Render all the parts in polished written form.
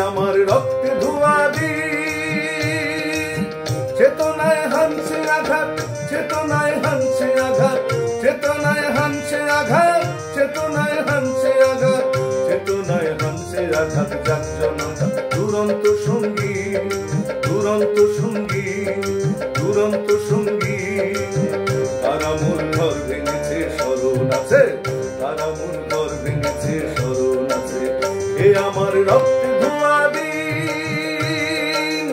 আমার রক্তে ধোয়া দিন, চেতনায় হানছে আঘাত, চেতনায় হানছে আঘাত, চেতনায় হানছে আঘাত, চেতনায় হানছে আঘাত, চেতনায় হানছে আঘাত। যাক জনতা দুরন্ত সঙ্গী, দুরন্ত সঙ্গী, দুরন্ত সঙ্গী। তারা মোর ঘর ভেঙেছে স্মরণ আছে, তারা মোর ঘর ভেঙেছে স্মরণ আছে। এ আমার রক্তে ধোয়া দিন,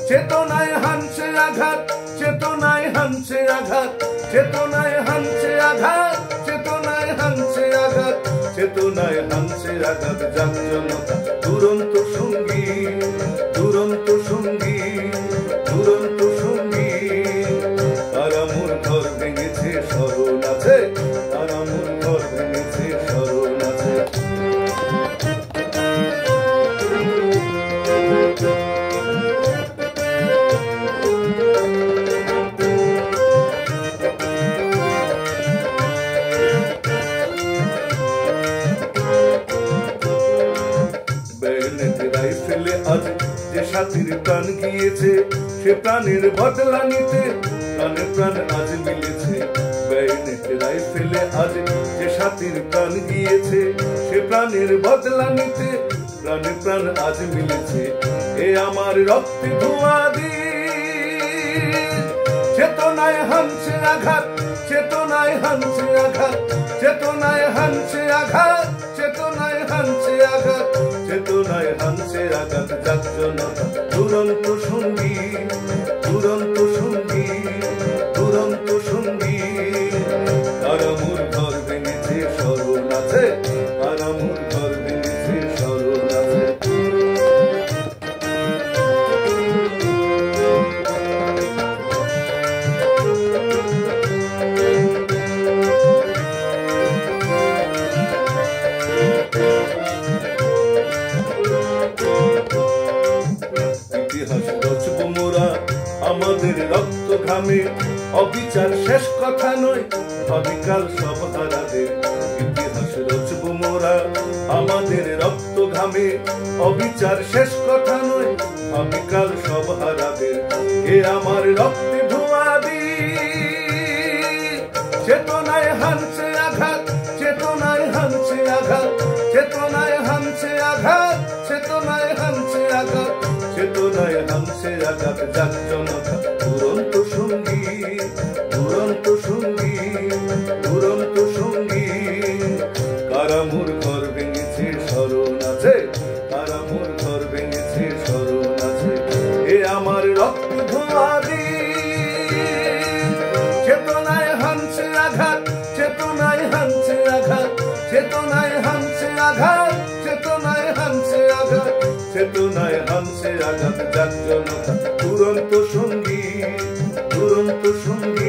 চেতনায় হানছে আঘাত, চেতনায় হানছে আঘাত, চেতনায় হানছে আঘাত, চেতনায় হানছে আঘাত, চেতনায় হানছে আঘাত। যাক জনতা দুরন্ত সঙ্গী, দুরন্ত সঙ্গী, দুরন্ত সঙ্গী। তারা মোর ঘর ভেঙেছে স্মরণ আছে, তারা মোর ঘর ভেঙেছে স্মরণ আছে। রাইফেলে আজ যে সাথীর প্রাণ গিয়েছে, সে প্রাণের বদলা নিতে প্রাণে প্রাণ আজ মিলেছে। ব্যানেট রাইফেলে আজ যে সাথীর প্রাণ গিয়েছে, সে প্রাণের বদলা নিতে প্রাণে প্রাণ আজ মিলেছে। এ আমার রক্তে ধোয়া দিন, চেতনায় হানছে আঘাত, চেতনায় হানছে আঘাত, চেতনায় হানছে আঘাত, চেতনায় হানছে আঘাত, চেতনায় হানছে আঘাত। যাক জনতা দুরন্ত সঙ্গী, দুরন্ত সঙ্গী, দুরন্ত সঙ্গী। তারা মোর ঘর ভেঙেছে স্মরণ আছে, তারা মোর ঘর ভেঙেছে স্মরণ আছে। ইতিহাস রচব মোরা আমাদের রক্ত ঘামে, অবিচার শেষ কথা নয় ভাবিকাল সব হারাদের। ইতিহাস রচব মোরা আমাদের রক্ত ঘামে, অবিচার শেষ কথা নয় ভাবিকাল সব হারাদের। এ আমার রক্তে ধোয়া দিন, চেতনায় হানছে আঘাত, চেতনায় হানছে আঘাত, চেতনায় হানছে আঘাত, চেতনায় হানছে আঘাত, চেতনায় হানছে আঘাত। যাক জনতা দুরন্ত সঙ্গী, দুরন্ত সঙ্গী, দুরন্ত সঙ্গী। কারা মোর ঘর ভেঙেছে স্মরণ আছে, কারা মোর ঘর ভেঙেছে স্মরণ আছে। এ আমার রক্ত ধোয়া দিন, চেতনায় হানছে আঘাত, চেতনায় হানছে আঘাত, চেতনায় হানছে আঘাত, চেতনায় হানছে আঘাত, চেতনায় হানছে আঘাত। যাক জনতা দুরন্ত সঙ্গী, দুরন্ত সঙ্গী।